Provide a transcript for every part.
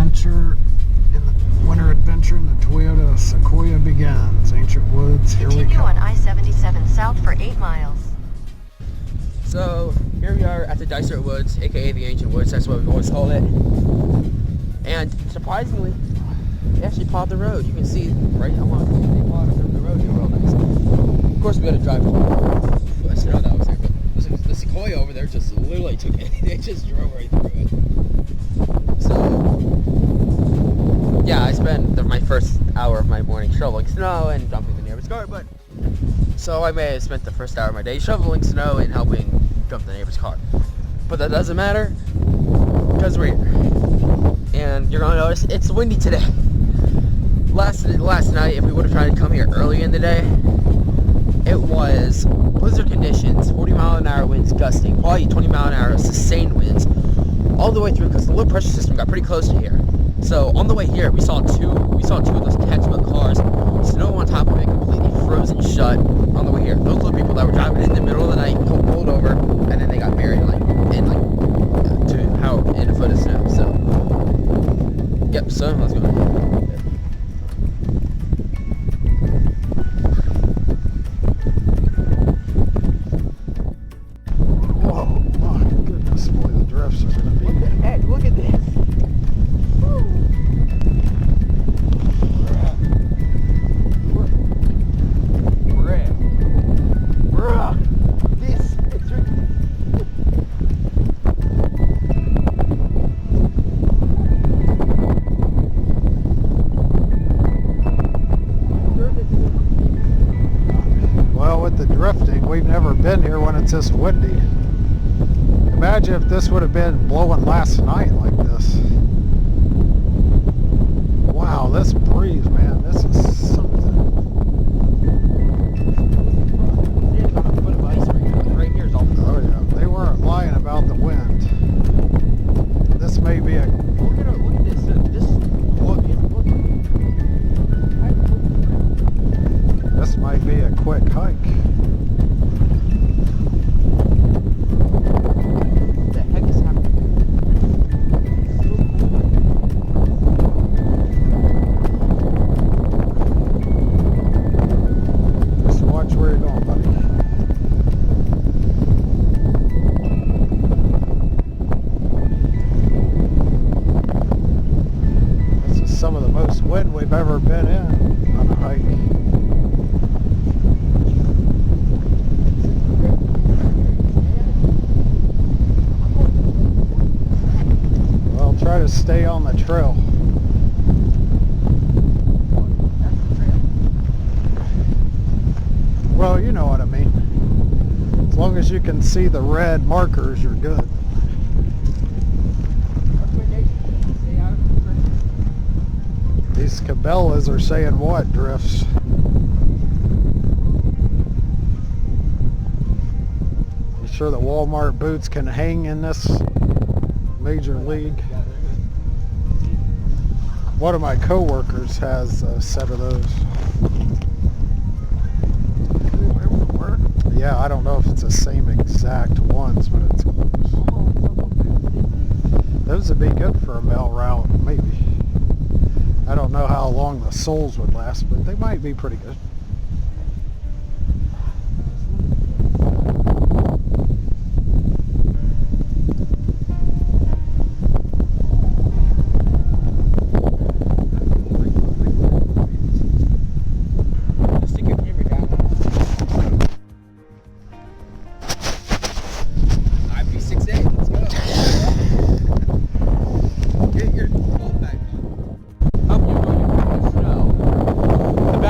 adventure, winter adventure in the Toyota Sequoia begins. Ancient Woods, here we come. Continue on I-77 south for 8 miles. So here we are at the Dysart Woods, aka the Ancient Woods. That's what we've always called it. And surprisingly, they actually plowed the road. You can see right along they plowed the road here real nice. Of course, we got to drive. I said, oh, that was there, but the Sequoia over there just literally took it. They just drove right through it. So yeah, I spent my first hour of my morning shoveling snow and dumping the neighbor's car. But so I may have spent the first hour of my day shoveling snow and helping dump the neighbor's car. But that doesn't matter because we're here. And you're gonna notice it's windy today. Last night, if we would have tried to come here early in the day, it was blizzard conditions, 40-mile-an-hour winds gusting, probably 20-mile-an-hour sustained winds, all the way through because the low pressure system got pretty close to here. So on the way here, we saw two of those textbook cars, snow on top of it, completely frozen shut on the way here. Those were people that were driving in the middle of the night, pulled over, and then they got buried in a foot of snow. So, yep. So let's go. Whoa, my goodness, boy, the drifts are going to be... Hey, look at this. Well, with the drifting, we've never been here when it's this windy. Imagine if this would have been blowing last night like this. Wow, this breeze, man, this is something. Oh yeah, they weren't lying about the wind. This may be a... Look at this. This might be a quick hike. What the heck is happening? Just watch where you're going, buddy. This is some of the most wind we've ever been in on a hike. Try to stay on the trail. Well, you know what I mean. As long as you can see the red markers, you're good. These Cabela's are saying what, drifts? You sure the Walmart boots can hang in this major league? One of my co-workers has a set of those. Yeah, I don't know if it's the same exact ones, but it's close. Those would be good for a mail route, maybe. I don't know how long the soles would last, but they might be pretty good.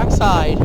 Side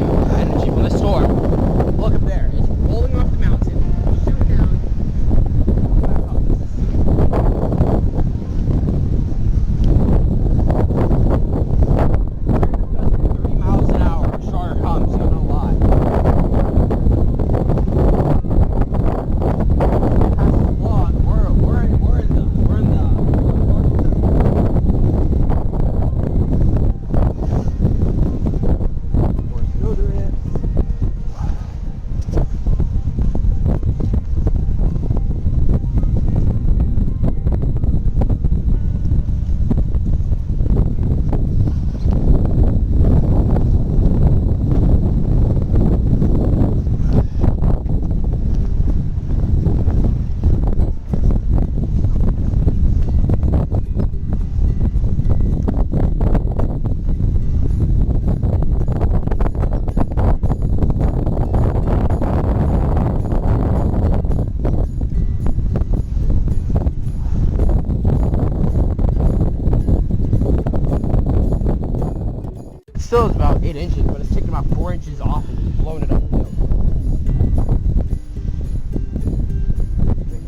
still is about 8 inches, but it's taken about 4 inches off and just blown it up.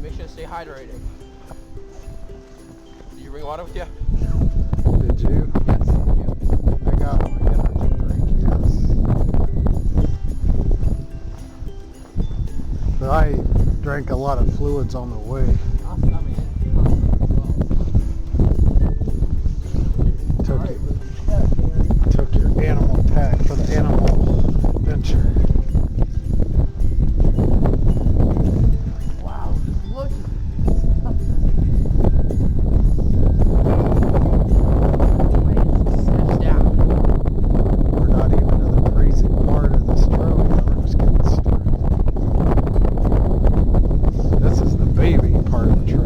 Make sure to stay hydrated. Did you bring water with you? Did you? Yes. I got my energy drink, yes. But I drank a lot of fluids on the way. Took your animal pack for the animal adventure. Wow, just look at this. Down. We're not even to the crazy part of this trail yet. We're just getting started. This is the baby part of the trail.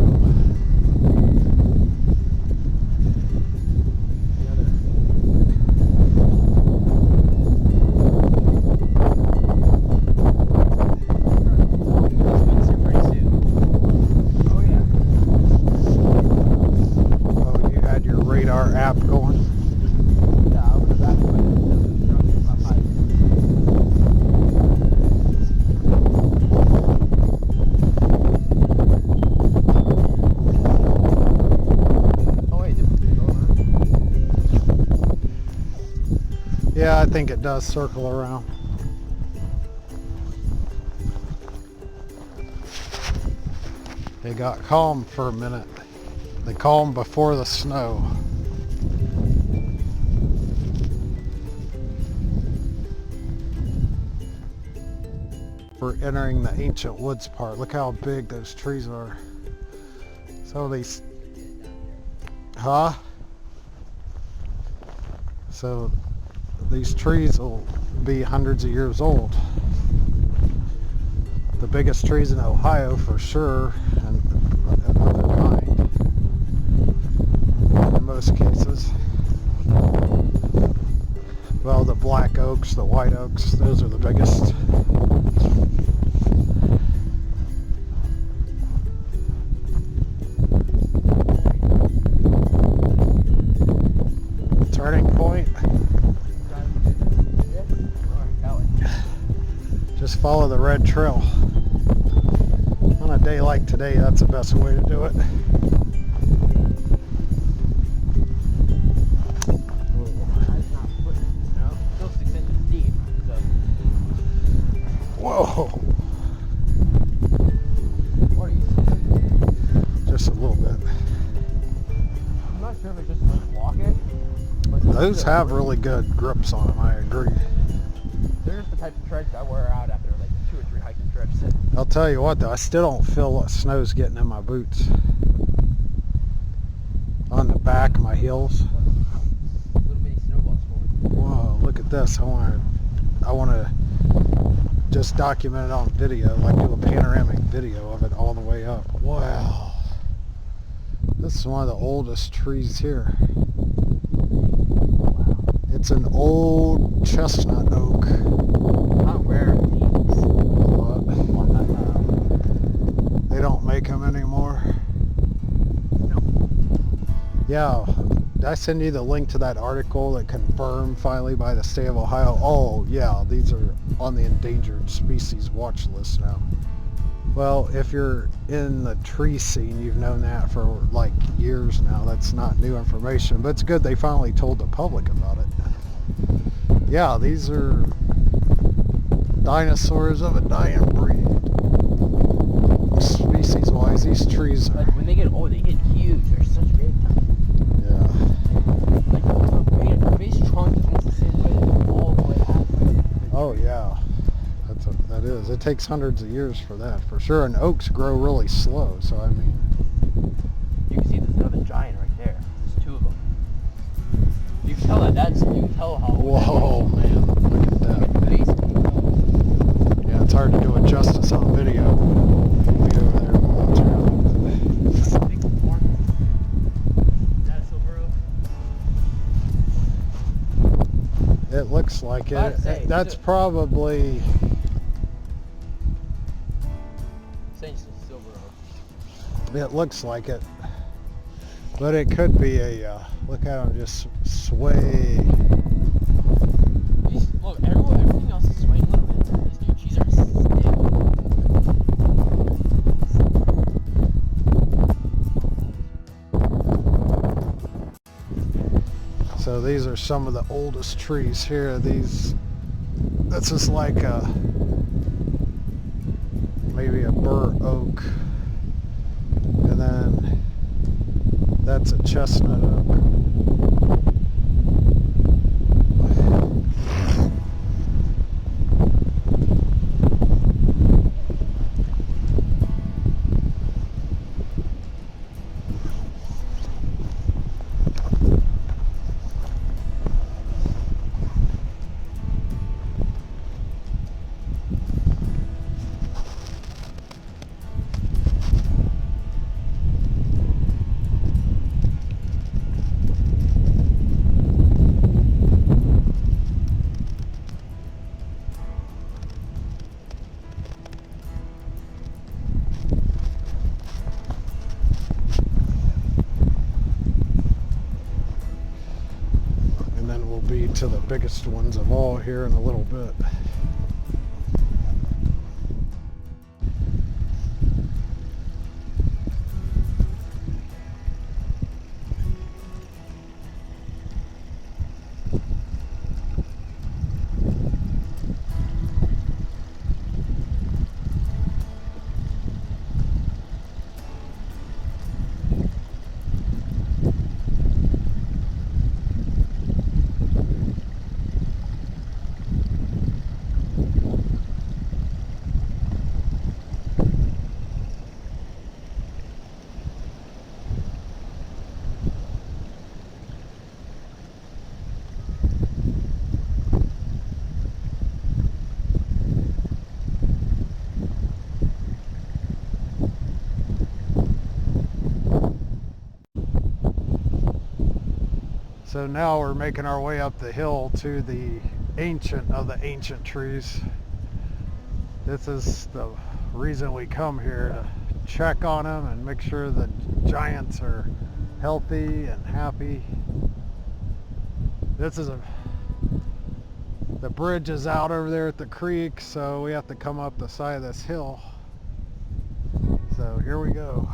App going. Yeah, I think it does circle around. They got calm for a minute. They calmed before the snow. We're entering the ancient woods part. Look how big those trees are. So these, so these trees will be hundreds of years old. The biggest trees in Ohio for sure, and of their kind in most cases. Well, the black oaks, the white oaks, those are the biggest. Turning point. Just follow the red trail. On a day like today, that's the best way to do it. Whoa! What are you saying? Just a little bit. I'm not sure if it's just like walking. Those have really good grips on them, I agree. They're just the type of treads I wear out after like 2 or 3 hiking trips. I'll tell you what though, I still don't feel what snow's getting in my boots. On the back of my heels. Little mini snowballs for me. Whoa, look at this. I want to just document it on video, like do a panoramic video of it all the way up. Wow. This is one of the oldest trees here. It's an old chestnut oak. How rare are these? They don't make them anymore. No. Yeah, did I send you the link to that article that confirmed finally by the state of Ohio? Oh yeah, these are on the endangered species watch list now. Well, if you're in the tree scene, you've known that for like years now. That's not new information, but it's good they finally told the public about it. Yeah, these are dinosaurs of a dying breed. Species-wise, these trees are... Like when they get old, they get huge. They're such big. Yeah. Like the base trunk is almost the same way all the way out. Oh yeah. That is. It takes hundreds of years for that, for sure. And oaks grow really slow, so I mean... You can see there's another giant right there. There's 2 of them. You can tell you can tell how... Whoa, man. Look at that. The base. Yeah, it's hard to do it justice on video. Be over there. It looks like it. That's probably... It looks like it. But it could be a... look at him just sway. So these are some of the oldest trees here. This is like maybe a bur oak, and then that's a chestnut oak. To the biggest ones of all here in a little bit. So now we're making our way up the hill to the ancient of the ancient trees. This is the reason we come here, to check on them and make sure the giants are healthy and happy. The bridge is out over there at the creek, so we have to come up the side of this hill. So here we go.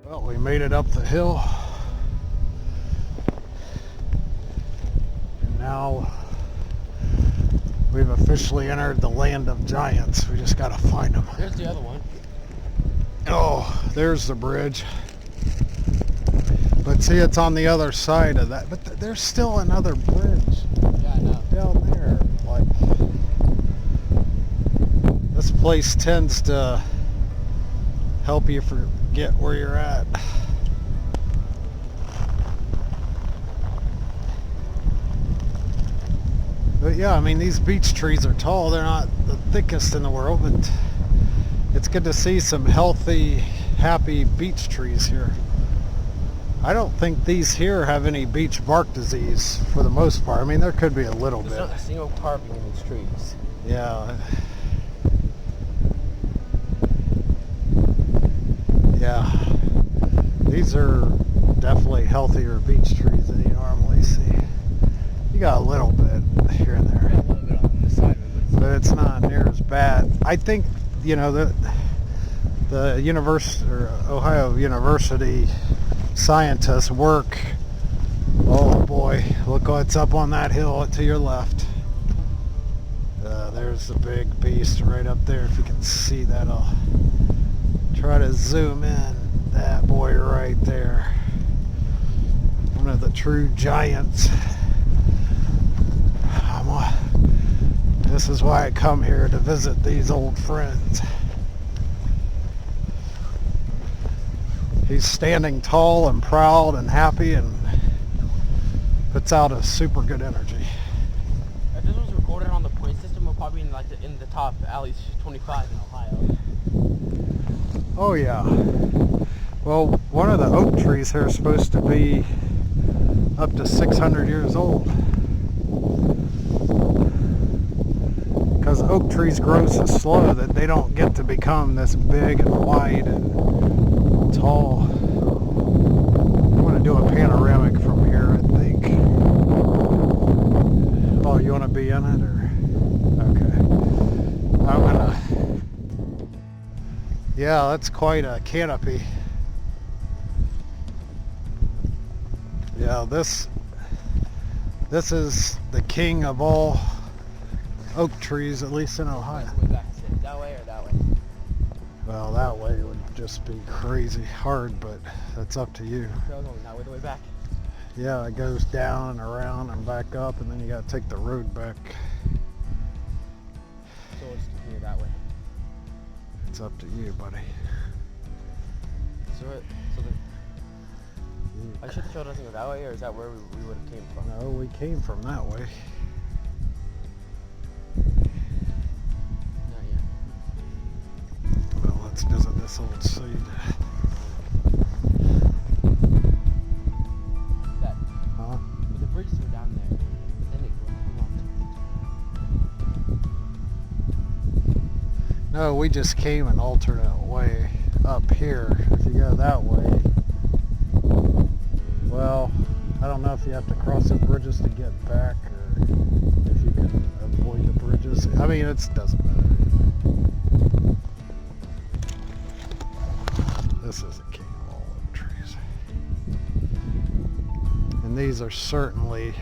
Well, we made it up the hill, and now we've officially entered the land of giants. We just gotta find them. There's the other one. Oh, there's the bridge. But see, it's on the other side of that. But there's still another bridge. Yeah, I know. Down there. Like, this place tends to help you forget where you're at. But yeah, I mean, these beech trees are tall. They're not the thickest in the world, but it's good to see some healthy, happy beech trees here. I don't think these here have any beech bark disease for the most part. I mean, there could be a little bit. There's not a single carving in these trees. Yeah. Yeah. These are definitely healthier beech trees than you normally see. You got a little bit here and there. A little bit on the side of it. But it's not near as bad. I think, you know, the Ohio University scientists work. Oh boy, look what's up on that hill to your left. There's the big beast right up there. If you can see that, I'll try to zoom in. That boy right there. One of the true giants. This is why I come here, to visit these old friends. He's standing tall and proud and happy and puts out a super good energy. If this was recorded on the point system, we're probably in the top at least 25 in Ohio. Oh yeah. Well, one of the oak trees here is supposed to be up to 600 years old. Because oak trees grow so slow that they don't get to become this big and wide and tall. I'm going to do a panoramic from here, I think. Oh, you want to be in it, or? Okay. I'm going to... Yeah, that's quite a canopy. Yeah, this is the king of all oak trees, at least in Ohio. Way back. That way or that way? Well, that way would just be crazy hard, but that's up to you. Trail going that way, the way back. Yeah, it goes down and around and back up, and then you got to take the road back. So we'll just continue that way. It's up to you, buddy. So I should the trail doesn't go that way, or is that where we would have came from? No, we came from that way. Not yet. Well, let's visit this old seed. That. Huh? But the bridges were down there. Then they go. No, we just came an alternate way up here. If you go that way, well, I don't know if you have to cross the bridges to get back, or if you can avoid the bridges. I mean, it doesn't matter. This is a king of all oak trees. And these are certainly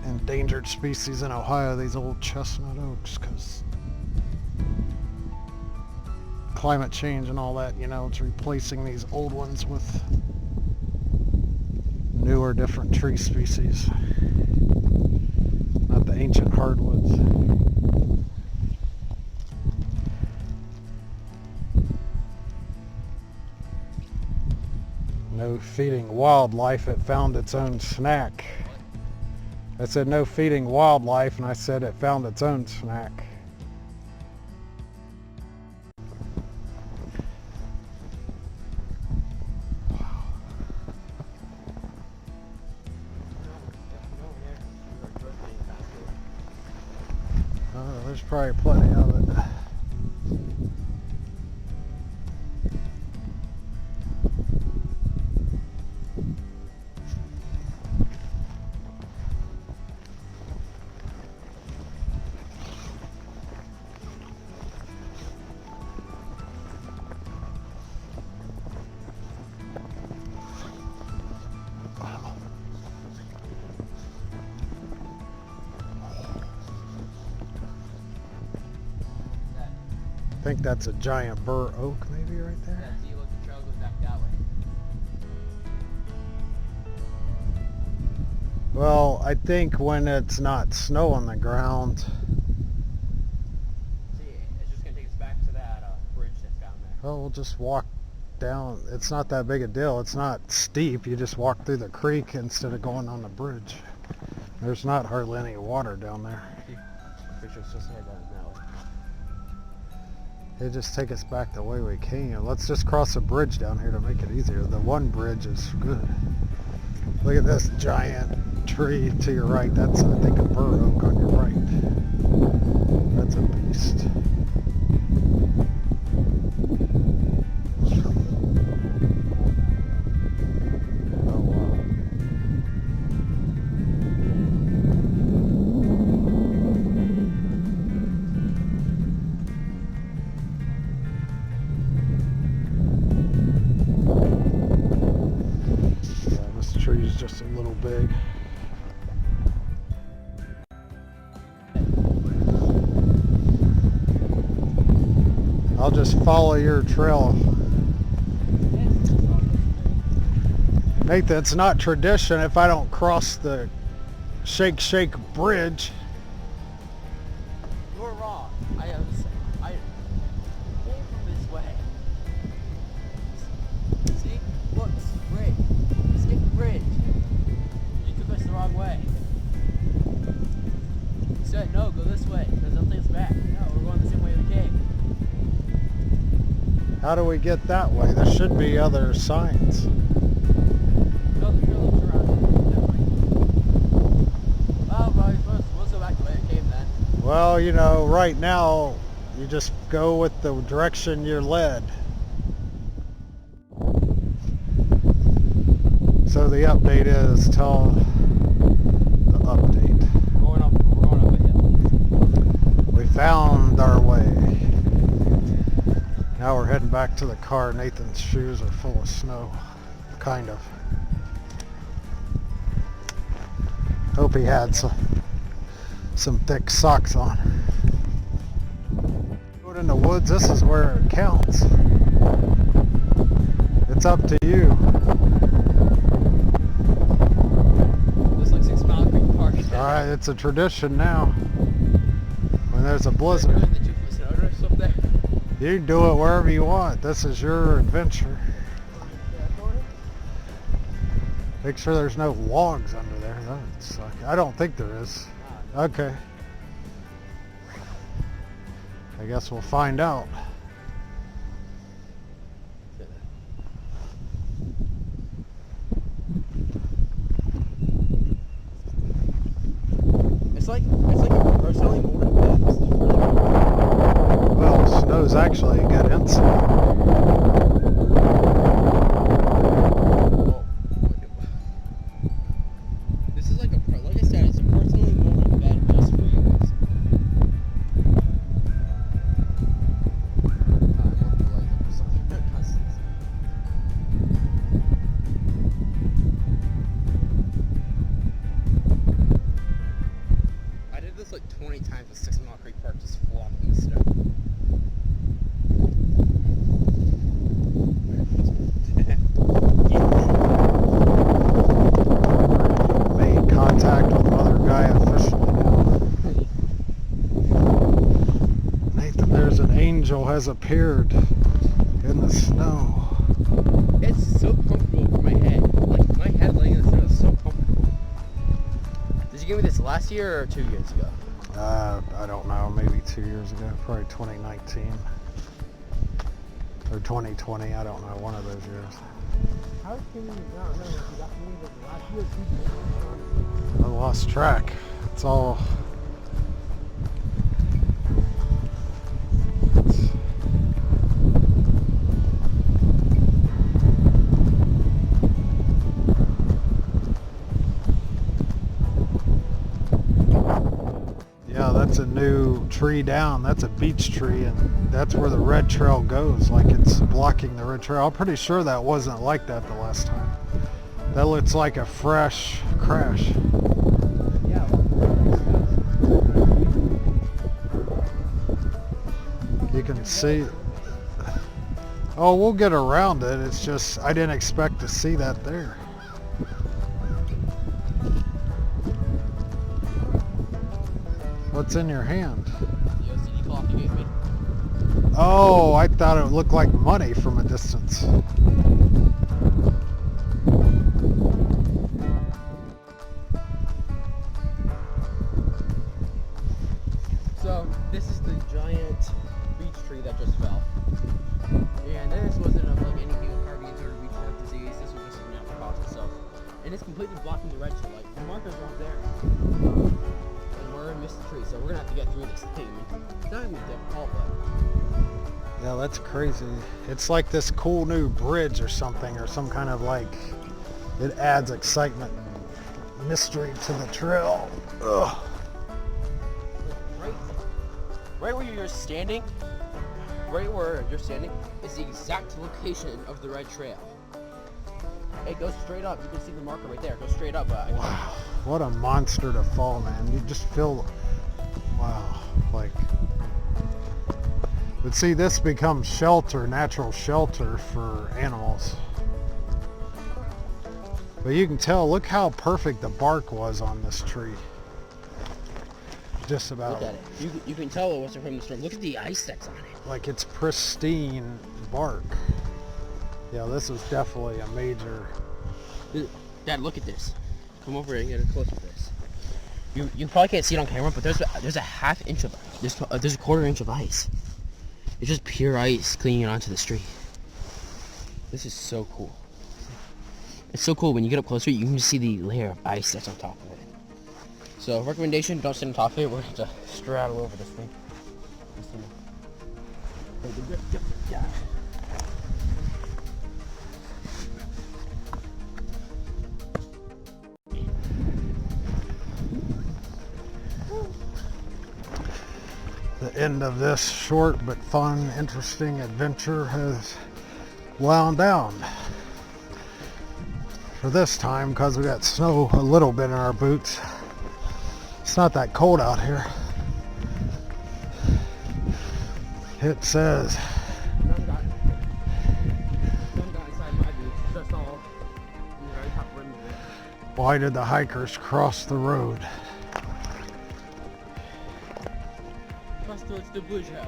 endangered species in Ohio, these old chestnut oaks, because climate change and all that, you know, it's replacing these old ones with newer, different tree species. Not the ancient hardwoods. No feeding wildlife, it found its own snack. I said no feeding wildlife, and I said it found its own snack. There's probably plenty of it. I think that's a giant bur oak maybe right there. Yeah, see, look, the trail goes back that way. Well, I think when it's not snow on the ground. See, it's just going to take us back to that bridge that's down there. Well, we'll just walk down. It's not that big a deal. It's not steep. You just walk through the creek instead of going on the bridge. There's not hardly any water down there. Pretty sure it's just head down that way. They just take us back the way we came. Let's just cross a bridge down here to make it easier. The one bridge is good. Look at this giant tree to your right. That's, I think, a bur oak on your right. That's a beast. Oh, wow. Tree's just a little big. I'll just follow your trail. Nate, that's not tradition if I don't cross the Shake Shake Bridge. You're wrong. I came from this way. See? Look, this is the bridge. Skip the bridge. You took us the wrong way. You said, no, go this way. Because they'll take us back. No, we're going the same way we came. How do we get that way? There should be other signs. No, the trail loops around that way. Oh, probably we'll go back the way it came then. Well, you know, right now, you just go with the direction you're led. So the update is, tell the update. We're going up a hill. We found our way. Now we're heading back to the car. Nathan's shoes are full of snow. Kind of. Hope he had some thick socks on. Out in the woods, this is where it counts. It's up to you. Looks like 6 Mile Creek Park. Alright, it's a tradition now. When there's a blizzard. Doing the 2% odorous up there. You can do it wherever you want. This is your adventure. Make sure there's no logs under there. That would suck. I don't think there is. Okay. I guess we'll find out. It's like a personally molded bed. It's really cool. Well, snow's actually a good insulate. This is like I said, it's a personally molded bed just for you guys. I did this like 20 times with 6 Mile Creek Park, just flopping in the snow. Made contact with another guy officially now. Nathan, there's an angel has appeared in the snow. It's so comfortable for my head. Like, my head laying in the snow is so comfortable. Did you give me this last year or 2 years ago? I don't know, maybe 2 years ago, probably 2019 or 2020. I don't know, one of those years. How can you not remember if you got me this last year or 2 years? I lost track. It's all. Yeah, that's a new tree down. That's a beech tree, and that's where the red trail goes. Like it's blocking the red trail. I'm pretty sure that wasn't like that the last time. That looks like a fresh crash. Yeah. You can see. Oh, we'll get around it. It's just I didn't expect to see that there. What's in your hand? The OCD clock you gave me. Oh, I thought it looked like money from a distance. So, this is the giant beech tree that just fell. And this wasn't of like anything with carvings or beech work disease. This was just a natural cause itself. And it's completely blocking the red trail. Like, the markers aren't there. We're in the tree, so we're gonna have to get through this thing. It's not even difficult, but Yeah, that's crazy. It's like this cool new bridge or something, or some kind of like, it adds excitement and mystery to the trail. Ugh. right where you're standing, is the exact location of the red trail. It goes straight up. You can see the marker right there. It goes straight up. Wow, what a monster to fall, man. You just feel, wow, like, but see, this becomes shelter, natural shelter for animals. But you can tell, look how perfect the bark was on this tree. Just about. Look at it. You can tell it wasn't from the storm. Look at the ice that's on it. Like it's pristine bark. Yeah, this was definitely a major. Dad, look at this. Come over here and get a close to this. You probably can't see it on camera, but there's a half inch of there's a quarter inch of ice. It's just pure ice clinging onto the street. This is so cool. It's so cool when you get up closer. You can just see the layer of ice that's on top of it. So recommendation: don't sit on top of it. We're going to straddle over this thing. Yeah. The end of this short but fun, interesting adventure has wound down. For this time, because we got snow a little bit in our boots. It's not that cold out here. It says None got inside my boots, just all very top rim of it. why did the hikers cross the road? Cross towards the Blue House.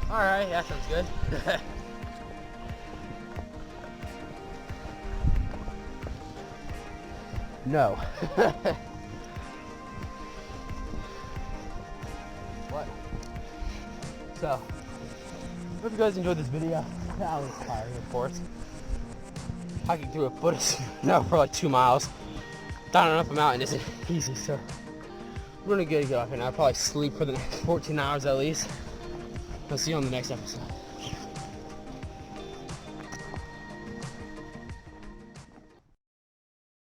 Alright, that sounds good. No. What? So, hope you guys enjoyed this video. That was tiring, of course. Hiking through a foot of snow for like 2 miles down and up a mountain isn't easy, so I'm gonna get off here now. I'll probably sleep for the next 14 hours at least. I'll see you on the next episode.